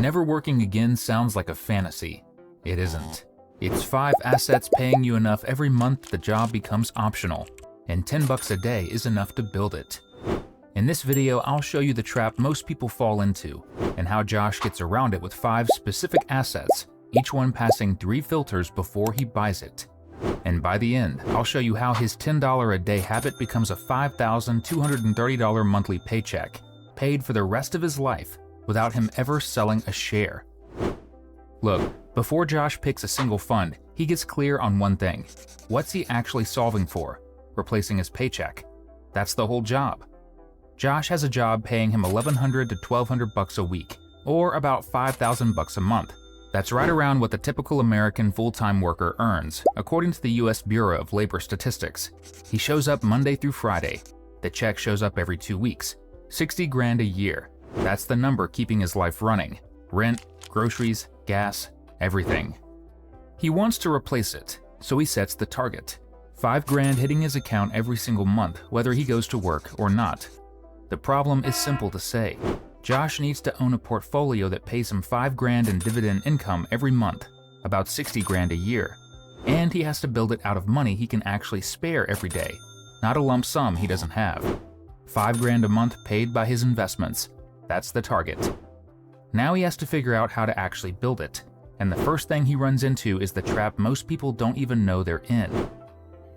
Never working again sounds like a fantasy. It isn't. It's 5 assets paying you enough every month the job becomes optional, and $10 a day is enough to build it. In this video, I'll show you the trap most people fall into, and how Josh gets around it with 5 specific assets, each one passing 3 filters before he buys it. And by the end, I'll show you how his $10 a day habit becomes a $5,230 monthly paycheck, paid for the rest of his life without him ever selling a share. Look, before Josh picks a single fund, he gets clear on one thing. What's he actually solving for? Replacing his paycheck. That's the whole job. Josh has a job paying him $1,100 to $1,200 a week, or about $5,000 a month. That's right around what the typical American full-time worker earns, according to the US Bureau of Labor Statistics. He shows up Monday through Friday. The check shows up every 2 weeks. 60 grand a year. That's the number keeping his life running. Rent, groceries, gas, everything. He wants to replace it, so he sets the target. 5 grand hitting his account every single month, whether he goes to work or not. The problem is simple to say. Josh needs to own a portfolio that pays him 5 grand in dividend income every month, about 60 grand a year. And he has to build it out of money he can actually spare every day, not a lump sum he doesn't have. 5 grand a month paid by his investments. That's the target. Now he has to figure out how to actually build it. And the first thing he runs into is the trap most people don't even know they're in.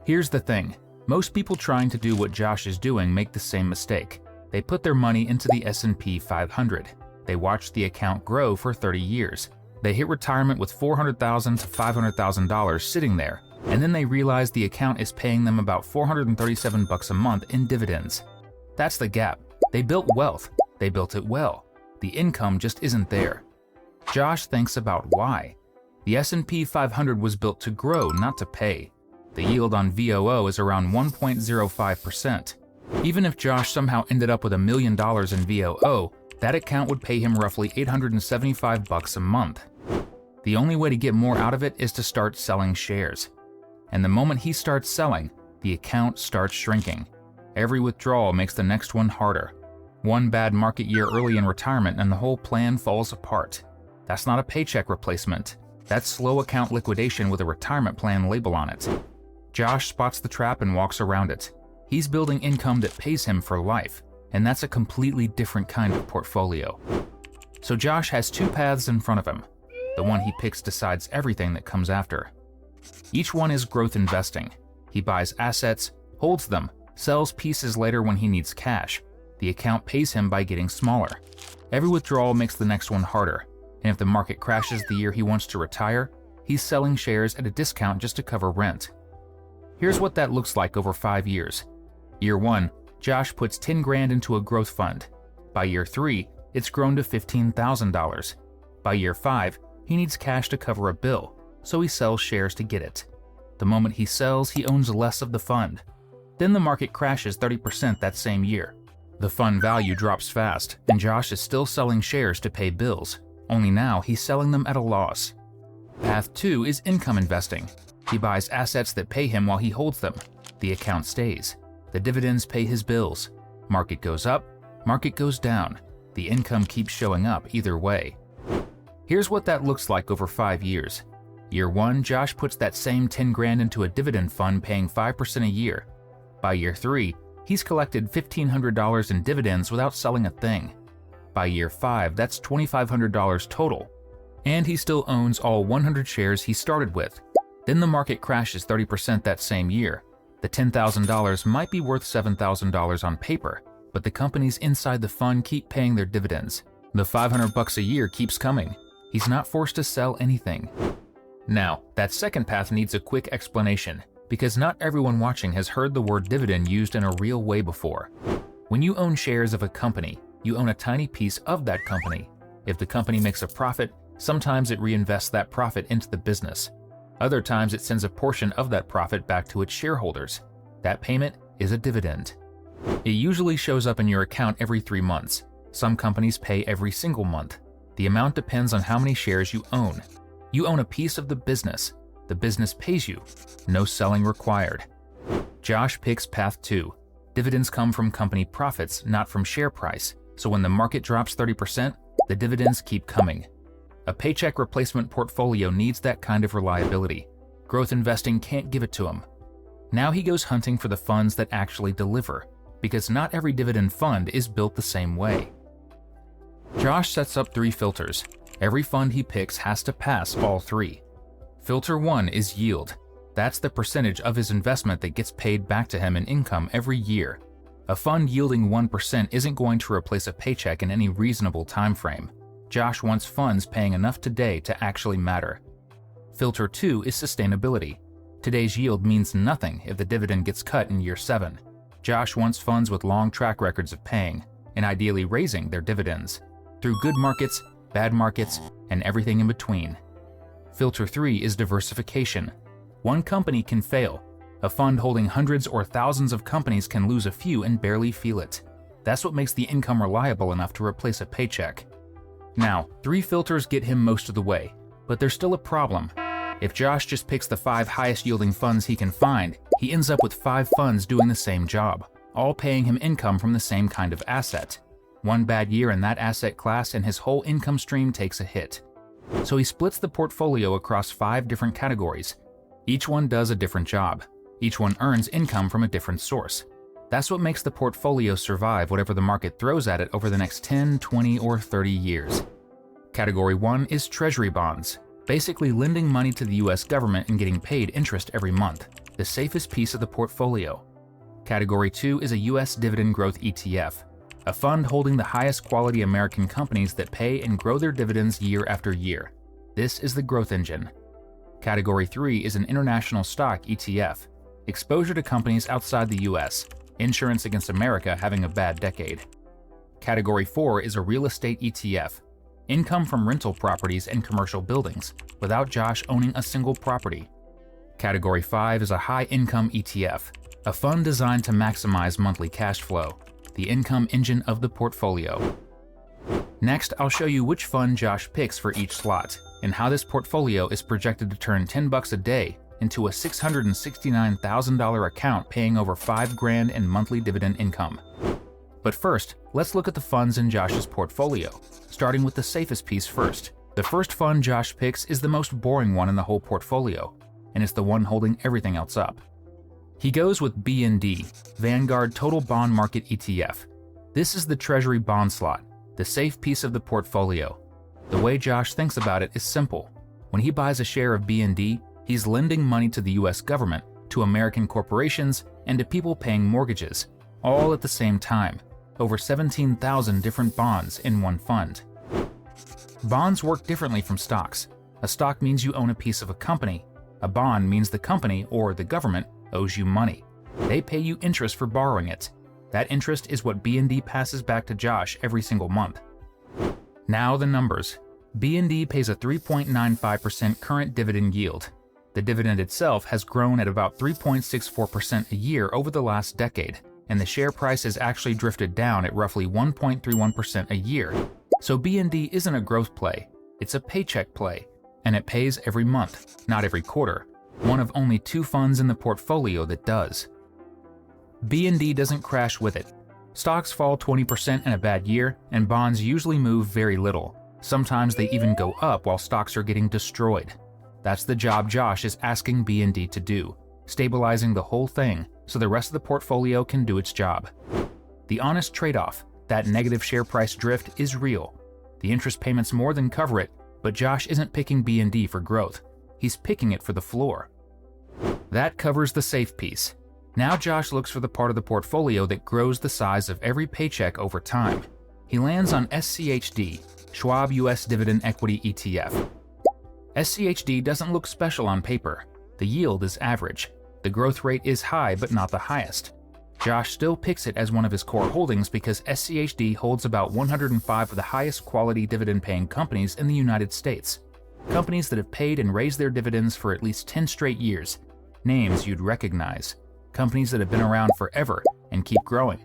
Here's the thing. Most people trying to do what Josh is doing make the same mistake. They put their money into the S&P 500. They watch the account grow for 30 years. They hit retirement with $400,000 to $500,000 sitting there, and then they realize the account is paying them about $437 a month in dividends. That's the gap. They built wealth. They built it well. The income just isn't there. Josh thinks about why. The S&P 500 was built to grow, not to pay. The yield on VOO is around 1.05%. Even if Josh somehow ended up with $1 million in VOO, that account would pay him roughly $875 a month. The only way to get more out of it is to start selling shares. And the moment he starts selling, the account starts shrinking. Every withdrawal makes the next one harder. One bad market year early in retirement and the whole plan falls apart. That's not a paycheck replacement. That's slow account liquidation with a retirement plan label on it. Josh spots the trap and walks around it. He's building income that pays him for life, and that's a completely different kind of portfolio. So Josh has 2 paths in front of him. The one he picks decides everything that comes after. Each one is growth investing. He buys assets, holds them, sells pieces later when he needs cash. The account pays him by getting smaller. Every withdrawal makes the next one harder, and if the market crashes the year he wants to retire, he's selling shares at a discount just to cover rent. Here's what that looks like over 5 years. Year 1, Josh puts 10 grand into a growth fund. By year 3, it's grown to $15,000. By year 5, he needs cash to cover a bill, so he sells shares to get it. The moment he sells, he owns less of the fund. Then the market crashes 30% that same year. The fund value drops fast, and Josh is still selling shares to pay bills, only now he's selling them at a loss. Path 2 is income investing. He buys assets that pay him while he holds them. The account stays. The dividends pay his bills. Market goes up, market goes down. The income keeps showing up either way. Here's what that looks like over 5 years. Year 1, Josh puts that same 10 grand into a dividend fund paying 5% a year. By year 3, he's collected $1,500 in dividends without selling a thing. By year 5, that's $2,500 total. And he still owns all 100 shares he started with. Then the market crashes 30% that same year. The $10,000 might be worth $7,000 on paper, but the companies inside the fund keep paying their dividends. The $500 a year keeps coming. He's not forced to sell anything. Now, that second path needs a quick explanation, because not everyone watching has heard the word dividend used in a real way before. When you own shares of a company, you own a tiny piece of that company. If the company makes a profit, sometimes it reinvests that profit into the business. Other times it sends a portion of that profit back to its shareholders. That payment is a dividend. It usually shows up in your account every 3 months. Some companies pay every single month. The amount depends on how many shares you own. You own a piece of the business. The business pays you. No selling required. Josh picks path 2. Dividends come from company profits, not from share price. So when the market drops 30%, the dividends keep coming. A Paycheck replacement portfolio needs that kind of reliability. Growth investing can't give it to him. Now he goes hunting for the funds that actually deliver, because not every dividend fund is built the same way. Josh sets up 3 filters. Every fund he picks has to pass all 3. Filter 1 is yield. That's the percentage of his investment that gets paid back to him in income every year. A fund yielding 1% isn't going to replace a paycheck in any reasonable time frame. Josh wants funds paying enough today to actually matter. Filter 2 is sustainability. Today's yield means nothing if the dividend gets cut in year 7. Josh wants funds with long track records of paying, and ideally raising their dividends, through good markets, bad markets, and everything in between. Filter 3 is diversification. One company can fail. A fund holding hundreds or thousands of companies can lose a few and barely feel it. That's what makes the income reliable enough to replace a paycheck. Now, 3 filters get him most of the way, but there's still a problem. If Josh just picks the 5 highest yielding funds he can find, he ends up with 5 funds doing the same job, all paying him income from the same kind of asset. One bad year in that asset class and his whole income stream takes a hit. So he splits the portfolio across 5 different categories. Each one does a different job. Each one earns income from a different source. That's what makes the portfolio survive whatever the market throws at it over the next 10, 20, or 30 years. Category 1 is treasury bonds, basically lending money to the US government and getting paid interest every month, the safest piece of the portfolio. Category 2 is a US dividend growth ETF, a fund holding the highest quality American companies that pay and grow their dividends year after year. This is the growth engine. Category 3 is an international stock ETF, exposure to companies outside the US, insurance against America having a bad decade. Category 4 is a real estate ETF, income from rental properties and commercial buildings, without Josh owning a single property. Category 5 is a high-income ETF, a fund designed to maximize monthly cash flow, the income engine of the portfolio. Next, I'll show you which fund Josh picks for each slot, and how this portfolio is projected to turn $10 a day into a $669,000 account paying over $5,000 in monthly dividend income. But first, let's look at the funds in Josh's portfolio, starting with the safest piece first. The first fund Josh picks is the most boring one in the whole portfolio, and it's the one holding everything else up. He goes with BND, Vanguard Total Bond Market ETF. This is the treasury bond slot, the safe piece of the portfolio. The way Josh thinks about it is simple. When he buys a share of BND, he's lending money to the US government, to American corporations, and to people paying mortgages, all at the same time, over 17,000 different bonds in one fund. Bonds work differently from stocks. A stock means you own a piece of a company. A bond means the company, or the government, owes you money. They pay you interest for borrowing it. That interest is what BND passes back to Josh every single month. Now the numbers. BND pays a 3.95% current dividend yield. The dividend itself has grown at about 3.64% a year over the last decade, and the share price has actually drifted down at roughly 1.31% a year. So BND isn't a growth play, it's a paycheck play, and it pays every month, not every quarter, one of only 2 funds in the portfolio that does. BND doesn't crash with it. Stocks fall 20% in a bad year, and bonds usually move very little. Sometimes they even go up while stocks are getting destroyed. That's the job Josh is asking BND to do, stabilizing the whole thing so the rest of the portfolio can do its job. The honest trade-off, that negative share price drift, is real. The interest payments more than cover it, but Josh isn't picking BND for growth. He's picking it for the floor. That covers the safe piece. Now Josh looks for the part of the portfolio that grows the size of every paycheck over time. He lands on SCHD, Schwab US Dividend Equity ETF. SCHD doesn't look special on paper. The yield is average. The growth rate is high but not the highest. Josh still picks it as one of his core holdings because SCHD holds about 105 of the highest quality dividend-paying companies in the United States. Companies that have paid and raised their dividends for at least 10 straight years. Names you'd recognize. Companies that have been around forever and keep growing.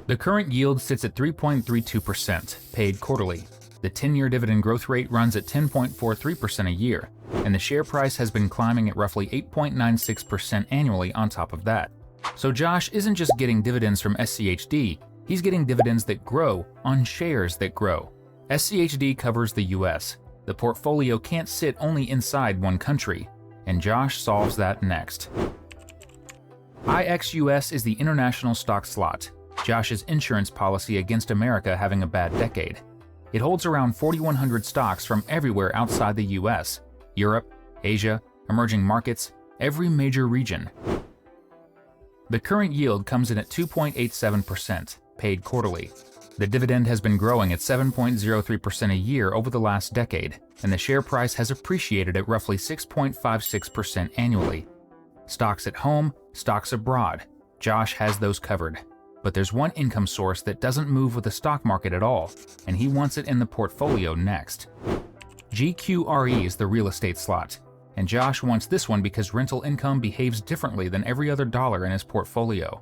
The current yield sits at 3.32%, paid quarterly. The 10-year dividend growth rate runs at 10.43% a year, and the share price has been climbing at roughly 8.96% annually on top of that. So Josh isn't just getting dividends from SCHD, he's getting dividends that grow on shares that grow. SCHD covers the US. The portfolio can't sit only inside one country, and Josh solves that next. IXUS is the international stock slot, Josh's insurance policy against America having a bad decade. It holds around 4,100 stocks from everywhere outside the US, Europe, Asia, emerging markets, every major region. The current yield comes in at 2.87%, paid quarterly. The dividend has been growing at 7.03% a year over the last decade, and the share price has appreciated at roughly 6.56% annually. Stocks at home, stocks abroad. Josh has those covered. But there's one income source that doesn't move with the stock market at all, and he wants it in the portfolio next. GQRE is the real estate slot, and Josh wants this one because rental income behaves differently than every other dollar in his portfolio.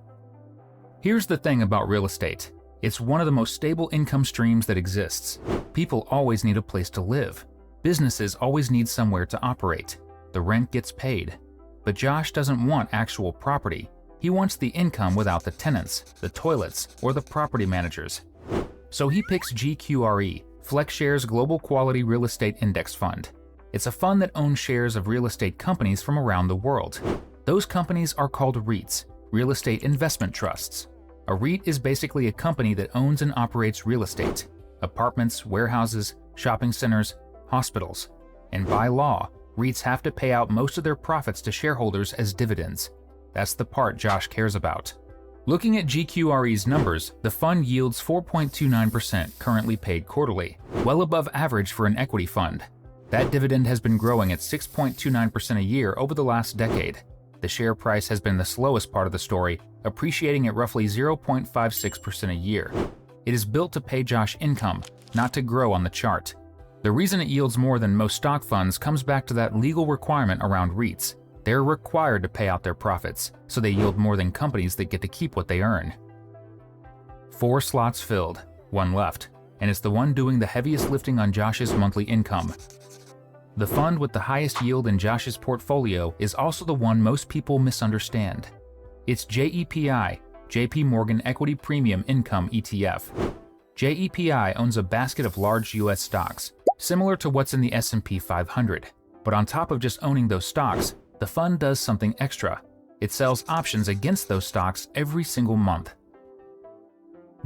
Here's the thing about real estate. It's one of the most stable income streams that exists. People always need a place to live. Businesses always need somewhere to operate. The rent gets paid. But Josh doesn't want actual property. He wants the income without the tenants, the toilets, or the property managers. So he picks GQRE, FlexShares Global Quality Real Estate Index Fund. It's a fund that owns shares of real estate companies from around the world. Those companies are called REITs, Real Estate Investment Trusts. A REIT is basically a company that owns and operates real estate, apartments, warehouses, shopping centers, hospitals. And by law, REITs have to pay out most of their profits to shareholders as dividends. That's the part Josh cares about. Looking at GQRE's numbers, the fund yields 4.29% currently paid quarterly, well above average for an equity fund. That dividend has been growing at 6.29% a year over the last decade. The share price has been the slowest part of the story, appreciating at roughly 0.56% a year. It is built to pay Josh income, not to grow on the chart. The reason it yields more than most stock funds comes back to that legal requirement around REITs. They're required to pay out their profits, so they yield more than companies that get to keep what they earn. 4 slots filled, 1 left, and it's the one doing the heaviest lifting on Josh's monthly income. The fund with the highest yield in Josh's portfolio is also the one most people misunderstand. It's JEPI, JP Morgan Equity Premium Income ETF. JEPI owns a basket of large US stocks, similar to what's in the S&P 500. But on top of just owning those stocks, the fund does something extra. It sells options against those stocks every single month.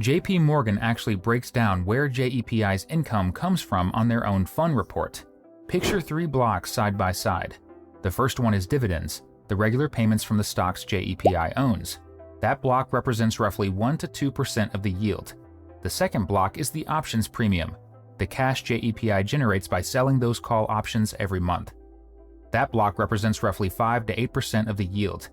JP Morgan actually breaks down where JEPI's income comes from on their own fund report. Picture 3 blocks side by side. The first one is dividends, the regular payments from the stocks JEPI owns. That block represents roughly 1 to 2% of the yield. The second block is the options premium, the cash JEPI generates by selling those call options every month. That block represents roughly 5 to 8% of the yield.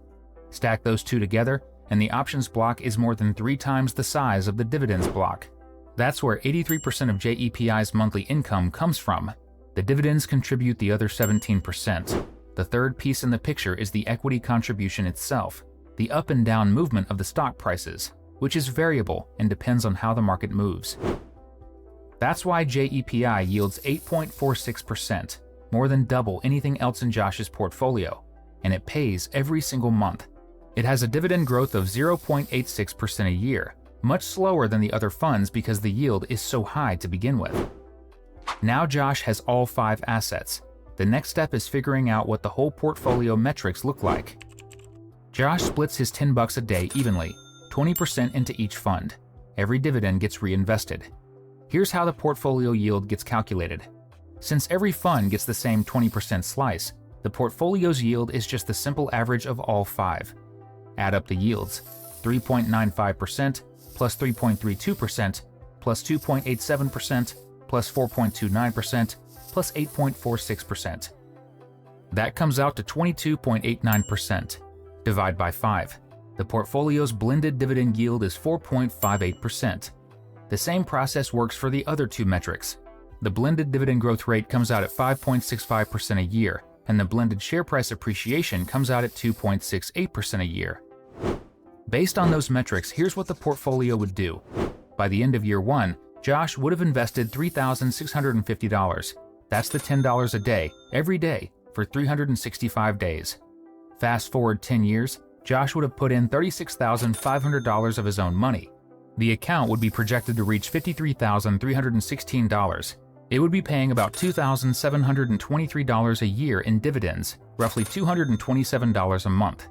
Stack those two together, and the options block is more than 3 times the size of the dividends block. That's where 83% of JEPI's monthly income comes from. The dividends contribute the other 17%. The third piece in the picture is the equity contribution itself, the up and down movement of the stock prices, which is variable and depends on how the market moves. That's why JEPI yields 8.46%, more than double anything else in Josh's portfolio, and it pays every single month. It has a dividend growth of 0.86% a year, much slower than the other funds because the yield is so high to begin with. Now Josh has all 5 assets. The next step is figuring out what the whole portfolio metrics look like. Josh splits his $10 a day evenly, 20% into each fund. Every dividend gets reinvested. Here's how the portfolio yield gets calculated. Since every fund gets the same 20% slice, the portfolio's yield is just the simple average of all 5. Add up the yields: 3.95% plus 3.32% plus 2.87% plus 4.29% plus 8.46%. That comes out to 22.89%. Divide by 5. The portfolio's blended dividend yield is 4.58%. The same process works for the other 2 metrics. The blended dividend growth rate comes out at 5.65% a year, and the blended share price appreciation comes out at 2.68% a year. Based on those metrics, here's what the portfolio would do. By the end of year 1, Josh would have invested $3,650. That's the $10 a day, every day, for 365 days. Fast forward 10 years, Josh would have put in $36,500 of his own money. The account would be projected to reach $53,316. It would be paying about $2,723 a year in dividends, roughly $227 a month.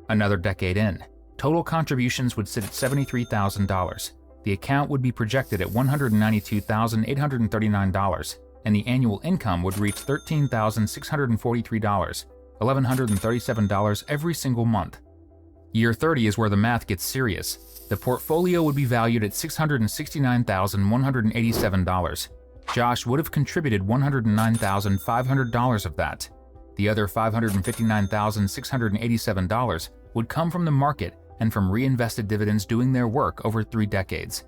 Another decade in, total contributions would sit at $73,000. The account would be projected at $192,839, and the annual income would reach $13,643, $1,137 every single month. Year 30 is where the math gets serious. The portfolio would be valued at $669,187. Josh would have contributed $109,500 of that. The other $559,687 would come from the market and from reinvested dividends doing their work over 3 decades.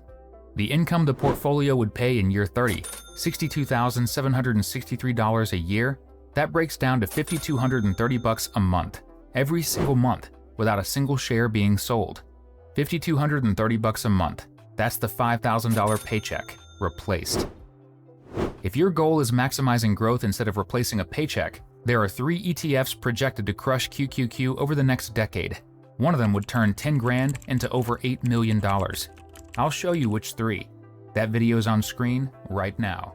The income the portfolio would pay in year 30, $62,763 a year, that breaks down to $5,230 a month, every single month, without a single share being sold. $5,230 a month, that's the $5,000 paycheck, replaced. If your goal is maximizing growth instead of replacing a paycheck, there are 3 ETFs projected to crush QQQ over the next decade. One of them would turn 10 grand into over $8 million. I'll show you which 3. That video's on screen right now.